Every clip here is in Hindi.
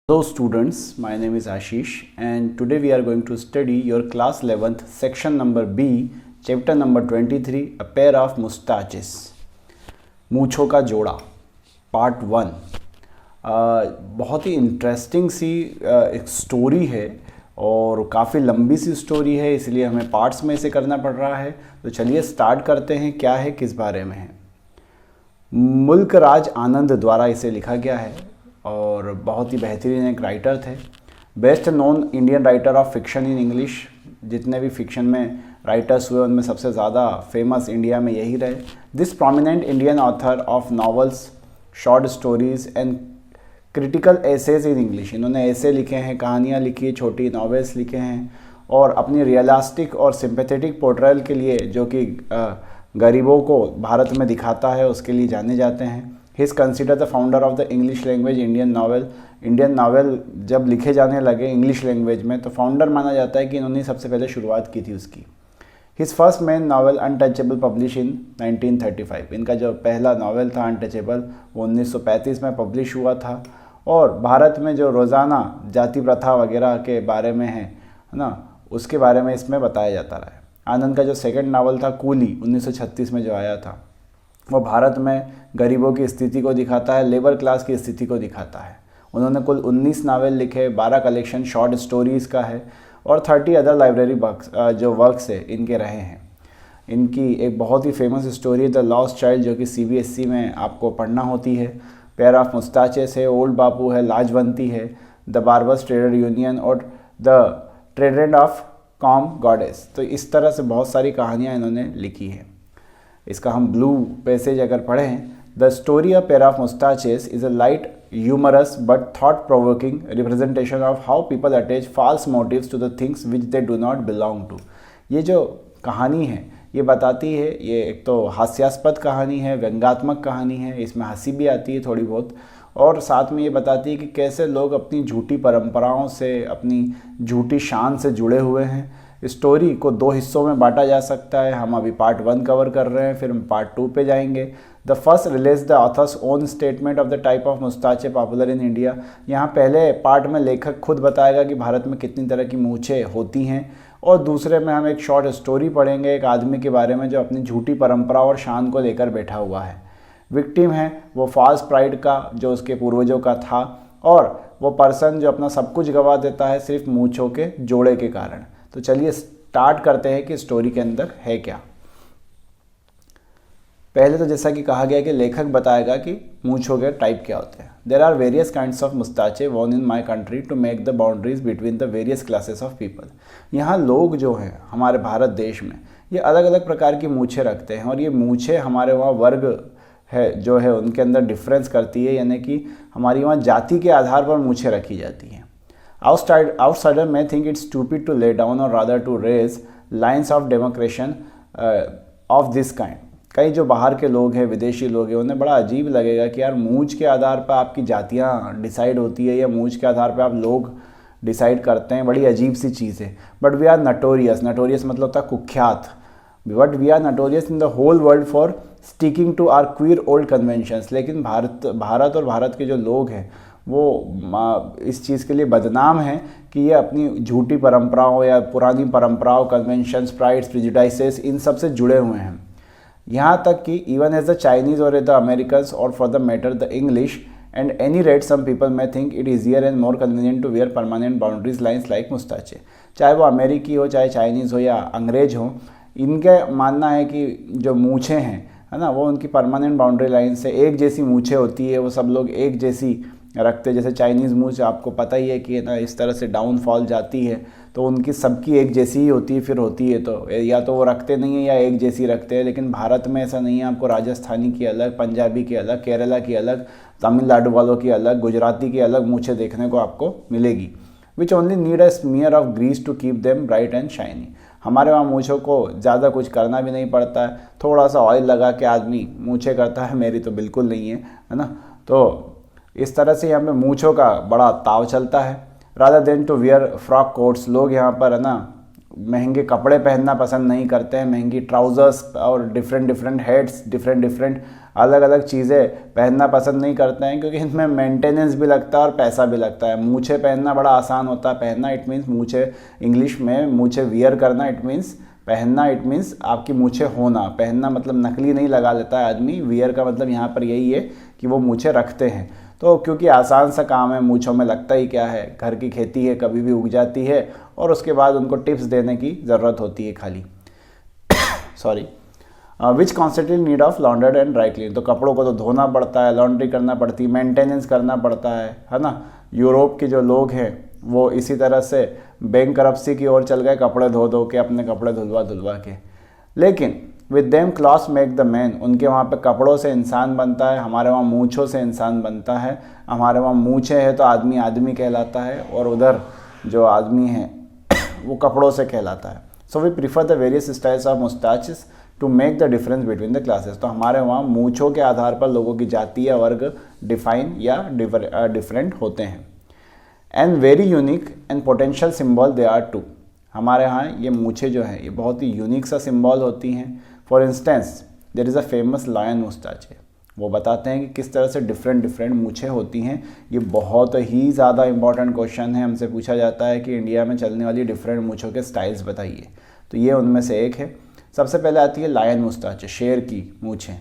Hello students, my name is Ashish and today we are going to study your class 11th section number B, chapter number 23, a pair of mustaches. मूंछों का जोड़ा पार्ट 1। बहुत ही इंटरेस्टिंग सी एक स्टोरी है और काफ़ी लंबी सी स्टोरी है, इसलिए हमें पार्ट्स में इसे करना पड़ रहा है। तो चलिए स्टार्ट करते हैं, क्या है, किस बारे में है। मुल्क राज आनंद द्वारा इसे लिखा गया है और बहुत ही बेहतरीन एक राइटर थे। Best known Indian writer of fiction in English. जितने भी फिक्शन में राइटर्स हुए उनमें सबसे ज़्यादा फेमस इंडिया में यही रहे। This prominent Indian author of novels, short stories and critical essays in English. इन्होंने ऐसे लिखे हैं, कहानियाँ लिखी, छोटी नॉवेल्स लिखे हैं और अपनी रियलिस्टिक और सिंपैथेटिक पोर्ट्रेयल के लिए, जो कि गरीबों को भारत में दिखाता है, उसके लिए जाने जाते हैं। He is consider the founder of the English language Indian novel. Indian novel जब लिखे जाने लगे इंग्लिश लैंग्वेज में तो फाउंडर माना जाता है कि इन्होंने सबसे पहले शुरुआत की थी उसकी। His first main novel untouchable publish in 1935। इनका जो पहला नावल था अनटचेबल वो 1935 में पब्लिश हुआ था। और भारत में जो रोज़ाना जाति प्रथा वगैरह के बारे में है ना, उसके बारे में इसमें बताया जाता रहा है। आनंद का जो सेकंड नावल था कूली 1936 में जो आया था, वो भारत में गरीबों की स्थिति को दिखाता है, लेबर क्लास की स्थिति को दिखाता है। उन्होंने कुल 19 नावल लिखे, 12 कलेक्शन शॉर्ट स्टोरीज़ का है और 30 अदर लाइब्रेरी जो वर्क्स है इनके रहे हैं। इनकी एक बहुत ही famous story the Lost Child, जो कि CBSE में आपको पढ़ना होती है। पेयर ऑफ मुस्ताचेस है, ओल्ड बापू है, लाजवंती है, द बार्बर्स ट्रेडर यूनियन और the Trident of com goddess. तो इस तरह से बहुत सारी कहानियाँ इन्होंने लिखी है। इसका हम ब्लू पैसेज अगर पढ़ें, the story of pair of mustaches is a light humorous but thought provoking representation of how people attach false motives to the things which they do not belong to. ये जो कहानी है ये बताती है, ये एक तो हास्यास्पद कहानी है, व्यंग्यात्मक कहानी है, इसमें हंसी भी आती है थोड़ी बहुत, और साथ में ये बताती है कि कैसे लोग अपनी झूठी परंपराओं से, अपनी झूठी शान से जुड़े हुए हैं। स्टोरी को 2 हिस्सों में बांटा जा सकता है। हम अभी पार्ट 1 कवर कर रहे हैं, फिर हम पार्ट 2 पे जाएंगे। The first release the author's own statement of the type of mustache popular in India. यहाँ पहले पार्ट में लेखक खुद बताएगा कि भारत में कितनी तरह की मूछें होती हैं, और दूसरे में हम एक शॉर्ट स्टोरी पढ़ेंगे एक आदमी के बारे में जो अपनी झूठी परंपरा और शान को लेकर बैठा हुआ है। विक्टिम है वो फॉल्स प्राइड का जो उसके पूर्वजों का था, और वो पर्सन जो अपना सब कुछ गंवा देता है सिर्फ मूंछों के जोड़े के कारण। तो चलिए स्टार्ट करते हैं कि स्टोरी के अंदर है क्या। पहले तो जैसा कि कहा गया कि लेखक बताएगा कि मूंछों के टाइप क्या होते हैं। There are various kinds of mustache worn in my country to make the boundaries between the various classes of people. यहाँ लोग जो हैं हमारे भारत देश में ये अलग अलग प्रकार की मूछें रखते हैं, और ये मूछें हमारे वहाँ वर्ग है जो है उनके अंदर डिफरेंस करती है, यानी कि हमारी वहाँ जाति के आधार पर मूछें रखी जाती हैं। Outsider may think it's stupid to lay down or rather to raise lines of demarcation of this kind. कई जो बाहर के लोग हैं, विदेशी लोग हैं, उन्हें बड़ा अजीब लगेगा कि यार मूंछ के आधार पर आपकी जातियाँ डिसाइड होती है या मूंछ के आधार पर आप लोग डिसाइड करते हैं, बड़ी अजीब सी चीज़ है। But we are notorious, notorious मतलब होता है कुख्यात। But we are notorious in the whole world for sticking to our queer old conventions. लेकिन भारत और भारत के जो लोग हैं वो इस चीज़ के लिए बदनाम है कि ये अपनी झूठी परंपराओं या पुरानी परंपराओं, कन्वेंशंस, प्राइड्स, प्रिजुडाइसेस, इन सब से जुड़े हुए हैं। यहाँ तक कि इवन एज द चाइनीज़ और द अमेरिकन्स और for the matter the English and any rate some people may think it easier and more convenient to wear permanent boundaries lines like mustache. चाहे वो अमेरिकी हो, चाहे चाइनीज़ हो या अंग्रेज हो, इनका मानना है कि जो मूछें हैं है ना, वो उनकी परमानेंट बाउंड्री लाइन से एक जैसी मूछें होती है, वो सब लोग एक जैसी रखते। जैसे चाइनीज़ मूछ आपको पता ही है कि ना इस तरह से डाउनफॉल जाती है, तो उनकी सबकी एक जैसी ही होती है, फिर होती है तो या तो वो रखते नहीं है या एक जैसी रखते हैं। लेकिन भारत में ऐसा नहीं है। आपको राजस्थानी की अलग, पंजाबी की अलग, केरला की अलग, तमिलनाडु वालों की अलग, गुजराती की अलग मूछें देखने को आपको मिलेगी। Which only need a smear of grease to keep them bright and shiny. हमारे वहाँ मूछों को ज़्यादा कुछ करना भी नहीं पड़ता है, थोड़ा सा ऑयल लगा के आदमी मूछें करता है। मेरी तो बिल्कुल नहीं है ना। तो इस तरह से यहाँ पे मूछों का बड़ा ताव चलता है। Rather than to wear frock coats, लोग यहाँ पर है ना महंगे कपड़े पहनना पसंद नहीं करते हैं, महंगी ट्राउज़र्स और different different heads, different different अलग अलग चीज़ें पहनना पसंद नहीं करते हैं, क्योंकि इनमें मेंटेनेंस भी लगता है और पैसा भी लगता है। मूछें पहनना बड़ा आसान होता है, पहनना इट मीन्स मूछें, इंग्लिश में मूछें वियर करना इट मीन्स पहनना, इट मीन्स आपकी मूछें होना। पहनना मतलब नकली नहीं लगा लेता है आदमी, वियर का मतलब यहाँ पर यही है कि वो मूछें रखते हैं। तो क्योंकि आसान सा काम है, मूछों में लगता ही क्या है, घर की खेती है, कभी भी उग जाती है, और उसके बाद उनको टिप्स देने की ज़रूरत होती है खाली। Sorry. Which constantly need of laundered and dry clean. तो कपड़ों को तो धोना पड़ता है, लॉन्ड्री करना पड़ती है, मेंटेनेंस करना पड़ता है ना। यूरोप के जो लोग हैं वो इसी तरह से बैंकरप्सी की ओर चल गए, कपड़े धो धो के, अपने कपड़े धुलवा के। लेकिन with them clothes make the man, उनके वहाँ पे कपड़ों से इंसान बनता है, हमारे वहाँ मूँछों से इंसान बनता है। हमारे वहाँ मूँछें हैं तो आदमी आदमी कहलाता है, और उधर जो आदमी है वो कपड़ों से कहलाता है। So we prefer the various styles of mustaches to make the difference between the classes. तो हमारे वहाँ मूँछों के आधार पर लोगों की जाति या वर्ग डिफाइन या डिफरेंट होते हैं। And very unique and potential symbol they are too. हमारे यहाँ ये मूछें जो हैं ये बहुत ही यूनिक सा सिंबल होती हैं। For instance there is a famous lion mustache. वो बताते हैं कि किस तरह से डिफरेंट डिफरेंट मूछें होती हैं। ये बहुत ही ज़्यादा इंपॉर्टेंट क्वेश्चन है, हमसे पूछा जाता है कि इंडिया में चलने वाली डिफरेंट मूछों के स्टाइल्स बताइए। तो ये उनमें से एक है। सबसे पहले आती है लायन मुस्टाचे, शेर की मूछें।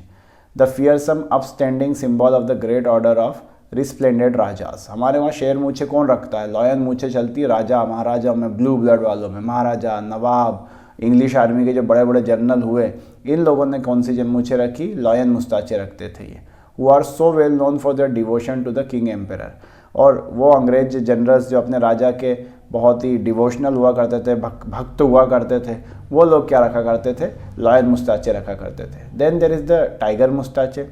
The fearsome upstanding symbol of the great order of resplendent rajas. हमारे वहाँ शेर मूछें कौन रखता है? लायन मूछें चलती है राजा महाराजा में, ब्लू ब्लड वालों में, महाराजा, नवाब, इंग्लिश आर्मी के जो बड़े बड़े जनरल हुए, इन लोगों ने कौन सी मूछें रखी? लायन मुस्टाचे रखते थे ये। Who are so well known for their devotion to the king emperor. और वो अंग्रेज जनरल्स जो अपने राजा के बहुत ही डिवोशनल हुआ करते थे, भक्त हुआ करते थे, वो लोग क्या रखा करते थे? लायन मुस्टाचे रखा करते थे। Then there is the tiger mustache.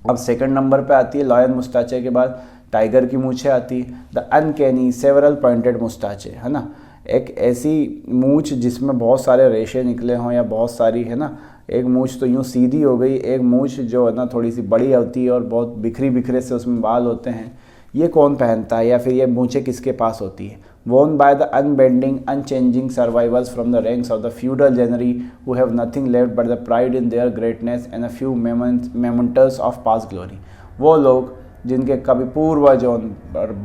अब सेकंड नंबर पे आती है लायन मुस्टाचे के बाद टाइगर की मूछें आती है। द अनकैनी सेवरल पॉइंटेड मुस्टाचे, है ना, एक ऐसी मूछ जिसमें बहुत सारे रेशे निकले हों या बहुत सारी, है ना, एक मूछ तो यूँ सीधी हो गई, एक मूछ जो है ना थोड़ी सी बड़ी होती है और बहुत बिखरे से उसमें बाल होते हैं। ये कौन पहनता है या फिर ये मूछें किसके पास होती है? worn by the unbending, unchanging survivors from the ranks of the feudal generation who have nothing left but the pride in their greatness and a few mementos of past glory। वो लोग जिनके कभी पूर्वज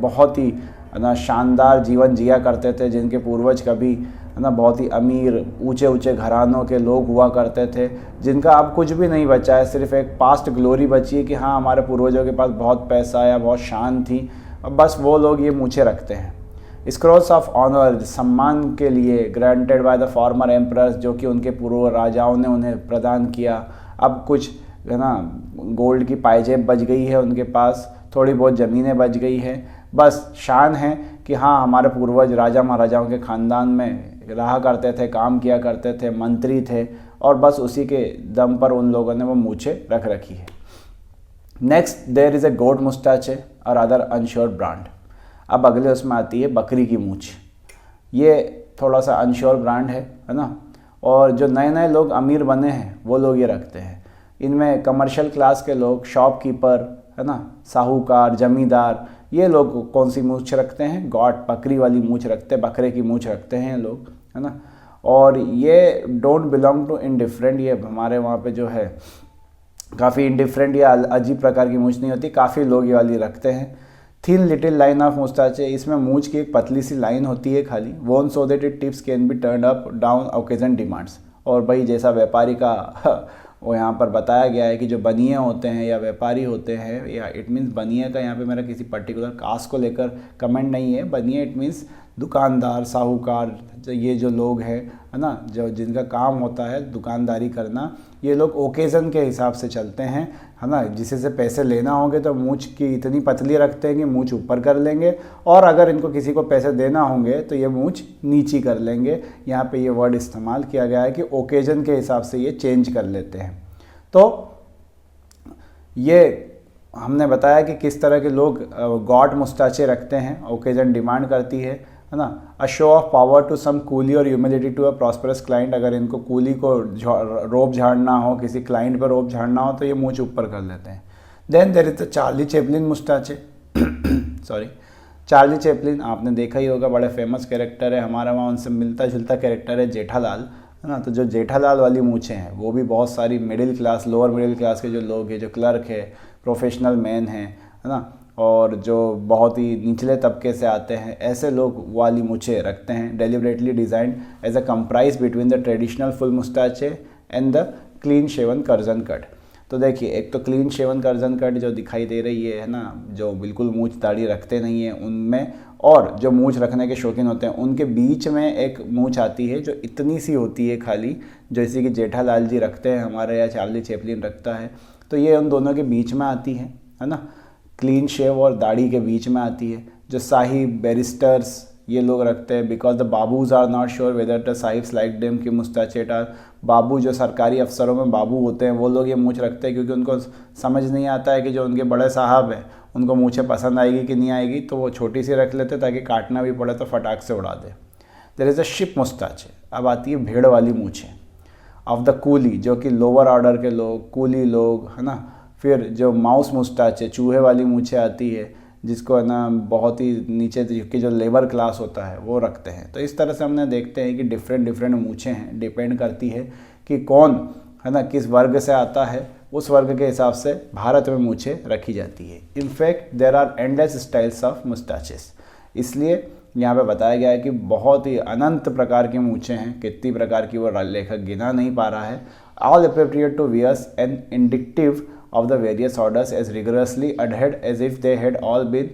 बहुत ही ना शानदार जीवन जिया करते थे, जिनके पूर्वज कभी ना बहुत ही अमीर ऊंचे ऊंचे घरानों के लोग हुआ करते थे, जिनका अब कुछ भी नहीं बचा है, सिर्फ एक पास्ट ग्लोरी बची है कि हाँ हमारे पूर्वजों के पास बहुत पैसा या बहुत शान थी, अब बस वो लोग ये मूछें रखते हैं। स्क्रॉल्स ऑफ ऑनर, सम्मान के लिए, granted by the former emperors, जो कि उनके पूर्व राजाओं ने उन्हें प्रदान किया। अब कुछ है ना गोल्ड की पायजेब बच गई है उनके पास, थोड़ी बहुत ज़मीनें बच गई है, बस शान है कि हाँ हमारे पूर्वज राजा महाराजाओं के ख़ानदान में रहा करते थे, काम किया करते थे, मंत्री थे, और बस उसी के दम पर उन लोगों ने वो मूछें रख रखी है। नेक्स्ट देयर इज़ ए गोट मुस्टाचे और अदर अनश्योर ब्रांड। अब अगले उसमें आती है बकरी की मूछ। ये थोड़ा सा अनश्योर ब्रांड है ना, और जो नए नए लोग अमीर बने हैं वो लोग ये रखते हैं। इनमें कमर्शियल क्लास के लोग, शॉपकीपर, है ना, साहूकार, जमींदार, ये लोग कौन सी मूछ रखते हैं? गॉट, बकरी वाली मूछ रखते हैं, बकरे की मूछ रखते हैं लोग, है ना। और ये डोंट बिलोंग टू इनडिफरेंट, ये हमारे वहाँ पे जो है काफ़ी इनडिफरेंट या अजीब प्रकार की मूछ नहीं होती, काफ़ी लोग ये वाली रखते हैं। थिन लिटिल लाइन ऑफ मुस्टाचे, इसमें मूछ की एक पतली सी लाइन होती है खाली। वोन सो that it tips can be turn up down occasion demands. और भाई जैसा व्यापारी का वो यहाँ पर बताया गया है कि जो बनिए होते हैं या व्यापारी होते हैं, या इट मीन्स बनिए का यहाँ पे मेरा किसी पर्टिकुलर कास्ट को लेकर कमेंट नहीं है, बनिए इट मीन्स दुकानदार, साहूकार, ये जो लोग हैं, है ना, जो जिनका काम होता है दुकानदारी करना, ये लोग ओकेज़न के हिसाब से चलते हैं, है ना। जिसे से पैसे लेना होंगे तो मूछ की इतनी पतली रखते हैं कि मूछ ऊपर कर लेंगे, और अगर इनको किसी को पैसे देना होंगे तो ये मूछ नीची कर लेंगे। यहाँ पे ये वर्ड इस्तेमाल किया गया है कि ओकेज़न के हिसाब से ये चेंज कर लेते हैं। तो ये हमने बताया कि किस तरह के लोग गॉट मुस्टाचे रखते हैं, ओकेज़न डिमांड करती है ना। A show of power to some coolie और humility to a prosperous client, अगर इनको कूली को रोब झाड़ना हो, किसी क्लाइंट पर रोब झाड़ना हो तो ये मूछ ऊपर कर लेते हैं। Then there is the Charlie Chaplin mustache sorry, Charlie Chaplin आपने देखा ही होगा, बड़े फेमस कैरेक्टर है, हमारे वहाँ उनसे मिलता जुलता कैरेक्टर है जेठालाल, है ना। तो जो जेठालाल वाली मूछें हैं वो भी बहुत सारी middle class, lower middle class के जो लोग हैं, जो क्लर्क है, प्रोफेशनल मैन हैं, है ना, और जो बहुत ही निचले तबके से आते हैं, ऐसे लोग वाली मूछें रखते हैं। Deliberately designed as a compromise between the traditional full mustache and the clean shaven Curzon cut. तो देखिए, एक तो क्लीन शेवन कर्जन कट जो दिखाई दे रही है ना, जो बिल्कुल मूछ दाढ़ी रखते नहीं हैं उनमें, और जो मूछ रखने के शौकीन होते हैं उनके बीच में एक मूछ आती है जो इतनी सी होती है खाली, जैसे कि जेठालाल जी रखते हैं हमारे, या चार्ली चैपलिन रखता है। तो ये उन दोनों के बीच में आती है ना, क्लीन शेव और दाढ़ी के बीच में आती है। जो साहिब, बैरिस्टर्स, ये लोग रखते हैं, because the babus are not sure whether the sahibs like them की मुस्ताचेट आर। बाबू, जो सरकारी अफसरों में बाबू होते हैं, वो लोग ये मूछ रखते हैं क्योंकि उनको समझ नहीं आता है कि जो उनके बड़े साहब हैं उनको मूछें पसंद आएगी कि नहीं आएगी, तो वो छोटी सी रख लेते ताकि काटना भी पड़े तो फटाक से उड़ा दे। There is a ship mustache. अब आती है भेड़ वाली मूछें ऑफ द कूली, जो कि लोअर ऑर्डर के लोग, कूली लोग, है ना। फिर जो माउस मुस्ताचे, चूहे वाली मूछें आती है, जिसको है ना बहुत ही नीचे की जो लेबर क्लास होता है वो रखते हैं। तो इस तरह से हमने देखते हैं कि डिफरेंट मूछें हैं, डिपेंड करती है कि कौन, है ना, किस वर्ग से आता है, उस वर्ग के हिसाब से भारत में मूछें रखी जाती है। In fact there are endless styles of mustaches. इसलिए यहाँ पे बताया गया है कि बहुत ही अनंत प्रकार की मूछें हैं, कितनी प्रकार की वो लेखक गिना नहीं पा रहा है। All appropriate to wears and indicative of the various orders as rigorously adhered as if they had all been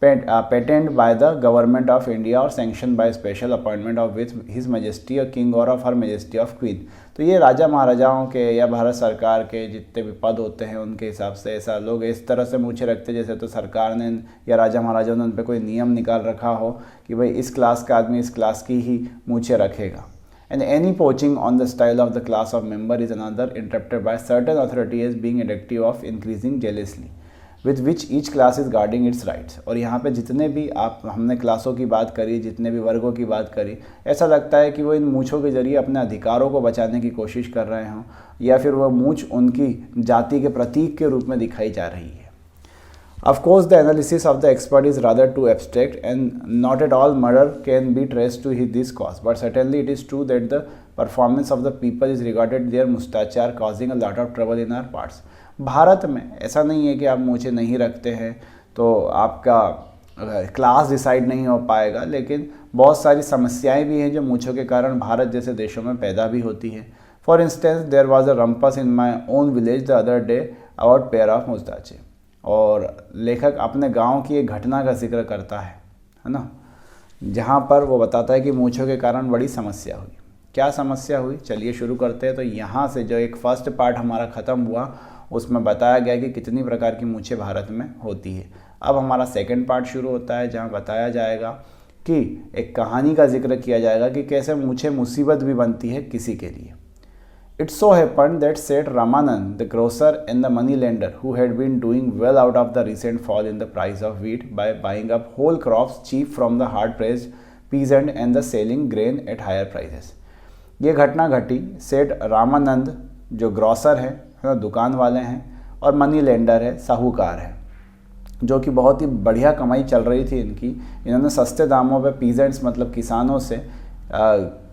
patented by the government of India or sanctioned by special appointment of with His Majesty a King or of Her Majesty of Queen। तो ये राजा महाराजाओं के या भारत सरकार के जितने भी पद होते हैं उनके हिसाब से ऐसा लोग इस तरह से मूछें रखते जैसे तो सरकार ने या राजा महाराजाओं ने उन पर कोई नियम निकाल रखा हो कि भाई इस क्लास का आदमी इस क्लास की ही मूछें रखेगा। And any poaching on the style of the class of member is another interpreted by certain authority as being indicative of increasing jealousy with which each class is guarding its rights। और यहाँ पे जितने भी हमने क्लासों की बात करी, जितने भी वर्गों की बात करी, ऐसा लगता है कि वो इन मूछों के जरिए अपने अधिकारों को बचाने की कोशिश कर रहे हों, या फिर वह मूछ उनकी जाति के प्रतीक के रूप में दिखाई जा रही है। Of course, the analysis of the expert is rather too abstract, and not at all murder can be traced to this cause. But certainly, it is true that the performance of the people is regarded their mustache are causing a lot of trouble in our parts। Bharat में ऐसा नहीं है कि आप मूछें नहीं रखते हैं तो आपका क्लास डिसाइड नहीं हो पाएगा, लेकिन बहुत सारी समस्याएं भी हैं जो मूछों के कारण भारत जैसे देशों में पैदा भी होती हैं। For instance, there was a rumpus in my own village the other day about pair of mustache. और लेखक अपने गांव की एक घटना का जिक्र करता है ना, जहां पर वो बताता है कि मूछों के कारण बड़ी समस्या हुई। क्या समस्या हुई, चलिए शुरू करते हैं। तो यहाँ से जो एक फर्स्ट पार्ट हमारा ख़त्म हुआ उसमें बताया गया कि कितनी प्रकार की मूछें भारत में होती है। अब हमारा सेकंड पार्ट शुरू होता है जहाँ बताया जाएगा कि एक कहानी का जिक्र किया जाएगा कि कैसे मूछें मुसीबत भी बनती है किसी के लिए। It so happened that Seth Ramanand, the grocer and the money lender, who had been doing well out of the recent fall in the price of wheat by buying up whole crops cheap from the hard-pressed peasant and the selling grain at higher prices। ये घटना घटी, सेठ रामानंद जो ग्रॉसर है, दुकान वाले हैं, और मनी लेंडर है, साहूकार है, जो कि बहुत ही बढ़िया कमाई चल रही थी इनकी। इन्होंने सस्ते दामों पे पीजेंट्स मतलब किसानों से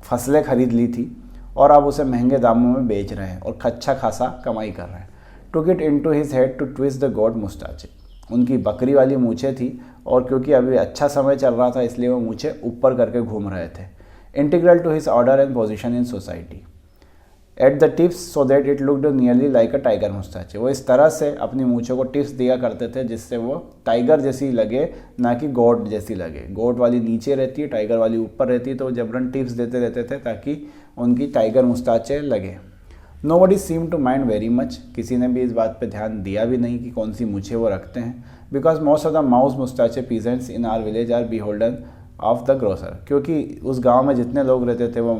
फसलें खरीद ली थी और अब उसे महंगे दामों में बेच रहे हैं और अच्छा खासा कमाई कर रहे हैं। Took it in to his head to twist the god mustache. उनकी बकरी वाली मूछें थी और क्योंकि अभी अच्छा समय चल रहा था इसलिए वो मूछें ऊपर करके घूम रहे थे। Integral to his order and position in society at the tips so that it looked nearly like a tiger mustache. वो इस तरह से अपनी मूछों को टिप्स दिया करते थे जिससे वो टाइगर जैसी लगे, ना कि गोट जैसी लगे। गोट वाली नीचे रहती है, टाइगर वाली ऊपर रहती है, तो वो जबरन टिप्स देते रहते थे ताकि उनकी टाइगर मुस्ताचे लगे। Nobody seemed to mind very much। किसी ने भी इस बात पे ध्यान दिया भी नहीं कि कौन सी मूछें वो रखते हैं। Because most of the mouse mustache peasants in our village are beholden of the grocer. क्योंकि उस गांव में जितने लोग रहते थे वो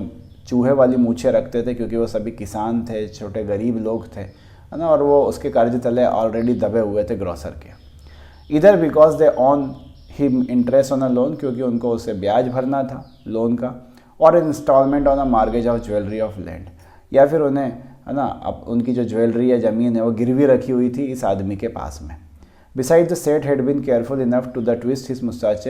चूहे वाली मूछें रखते थे, क्योंकि वो सभी किसान थे, छोटे गरीब लोग थे, है ना, और वो उसके कर्ज तले ऑलरेडी दबे हुए थे ग्रोसर के। इधर because they on him interest on a loan, क्योंकि उनको उसे ब्याज भरना था लोन का, और instalment on a mortgage of jewellery of land, या फिर उन्हें, है ना, अब उनकी जो ज्वेलरी या ज़मीन है वो गिरवी रखी हुई थी इस आदमी के पास में। Besides, the Seth had been careful enough to twist his mustache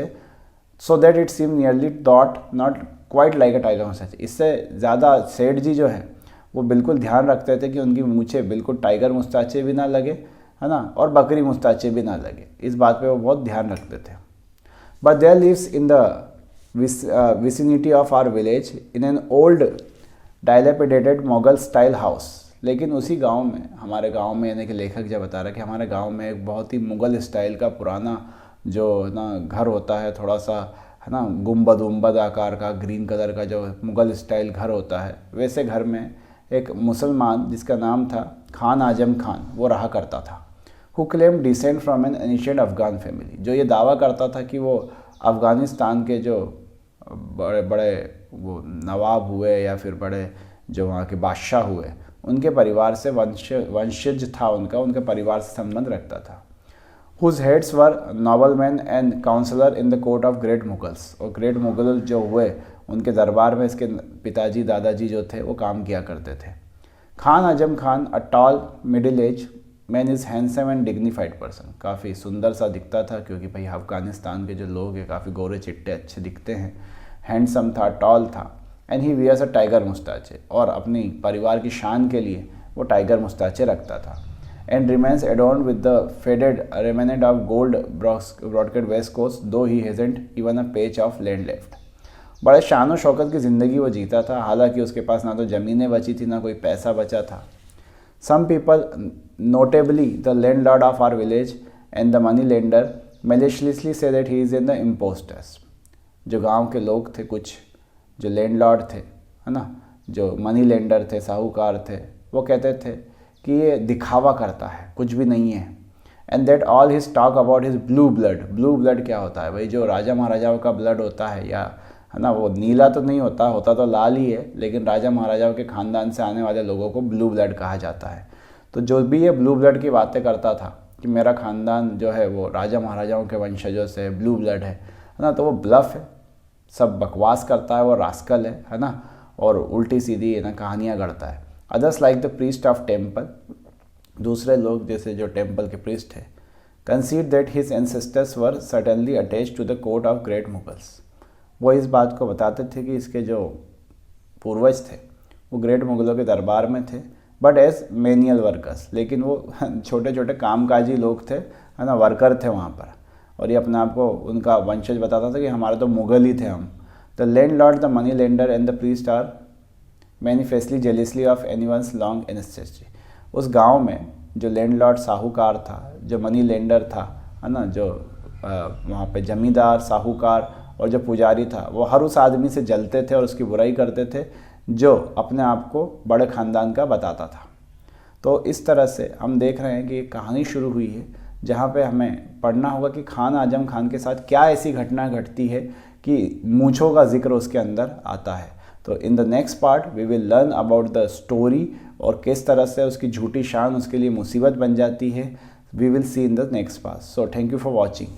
so that it seemed nearly taut, not quite like a tiger mustache. इससे ज़्यादा सेठ जी जो है वो बिल्कुल ध्यान रखते थे कि उनकी मूछे बिल्कुल टाइगर मुस्ताचे भी ना लगे, है ना, और बकरी मुस्ताचे भी ना लगे। इस बात पे वो बहुत ध्यान रखते थे। But their lives in the vicinity of our village in an old dilapidated Mughal style house। लेकिन उसी गांव में, हमारे गांव में, यानी कि लेखक जब बता रहा है कि हमारे गांव में एक बहुत ही मुग़ल स्टाइल का पुराना जो ना घर होता है, थोड़ा सा, है ना, गुंबद आकार का, ग्रीन कलर का जो मुग़ल स्टाइल घर होता है, वैसे घर में एक मुसलमान जिसका नाम था खान आजम खान वो रहा करता था। Who claim decent from N ancient Afghan family, जो ये दावा करता था कि वो अफ़गानिस्तान के जो बड़े बड़े वो नवाब हुए या फिर बड़े जो वहाँ के बादशाह हुए, उनके परिवार से वंशज था, उनके परिवार से संबंध रखता था। Whose heads were nobleman and counsellor in the court of great Mughals, और ग्रेट मुगल जो हुए उनके दरबार में इसके पिताजी दादाजी जो थे वो काम किया करते थे। Khan Azam Khan, a tall middle age man is handsome and dignified person, काफ़ी सुंदर सा दिखता था क्योंकि भाई अफ़गानिस्तान के जो लोग हैं काफ़ी गोरे चिट्टे अच्छे दिखते हैं। हैंडसम था, टॉल था, and he wears a tiger moustache, और अपनी परिवार की शान के लिए वो टाइगर मुस्ताचे रखता था। And remains adorned with the faded remnant of gold brocade waistcoat, though he hasn't even अ पेच ऑफ लैंड लेफ्ट। बड़े शान और शौकत की ज़िंदगी वो जीता था, हालांकि उसके पास ना तो ज़मीनें बची थी ना कोई पैसा बचा था। Some people, notably the landlord of our village and the money lender, maliciously say that he is in the impostors. जो गांव के लोग थे, कुछ जो लैंडलॉर्ड थे, है ना, जो मनी लेंडर थे, साहूकार थे, वो कहते थे कि ये दिखावा करता है, कुछ भी नहीं है। And that all his talk about his blue blood. Blue blood क्या होता है भाई? जो राजा महाराजाओं का ब्लड होता है, या है ना, वो नीला तो नहीं होता तो लाल ही है, लेकिन राजा महाराजाओं के ख़ानदान से आने वाले लोगों को ब्लू ब्लड कहा जाता है। तो जो भी ये ब्लू ब्लड की बातें करता था कि मेरा ख़ानदान जो है वो राजा महाराजाओं के वंशजों से ब्लू ब्लड है ना, तो वो ब्लफ है, सब बकवास करता है, वो रास्कल है ना, और उल्टी सीधी है ना कहानियाँ गढ़ता है। Others like the priest of temple, दूसरे लोग जैसे जो टेम्पल के प्रीस्ट है, consider that his ancestors were certainly attached to the court of great Mughals. वो इस बात को बताते थे कि इसके जो पूर्वज थे वो ग्रेट मुगलों के दरबार में थे, बट एज मेनियल वर्कर्स, लेकिन वो छोटे छोटे कामकाजी लोग थे, है ना, वर्कर थे वहाँ पर, और ये अपने आप को उनका वंशज बताता था कि हमारे तो मुगल ही थे हम। The landlord, the money lender and the priest are manifestly jealously of anyone's long ancestry. उस गांव में जो लैंड लॉर्ड साहूकार था, जो मनी लेंडर था, है ना, जो वहाँ पे जमींदार, साहूकार और जो पुजारी था, वो हर उस आदमी से जलते थे और उसकी बुराई करते थे जो अपने आप को बड़े ख़ानदान का बताता था। तो इस तरह से हम देख रहे हैं कि एक कहानी शुरू हुई है जहाँ पे हमें पढ़ना होगा कि खान आजम खान के साथ क्या ऐसी घटना घटती है कि मूंछों का जिक्र उसके अंदर आता है। तो in the next part we will learn about the story, और किस तरह से उसकी झूठी शान उसके लिए मुसीबत बन जाती है। We will see in the next part. So thank you for watching.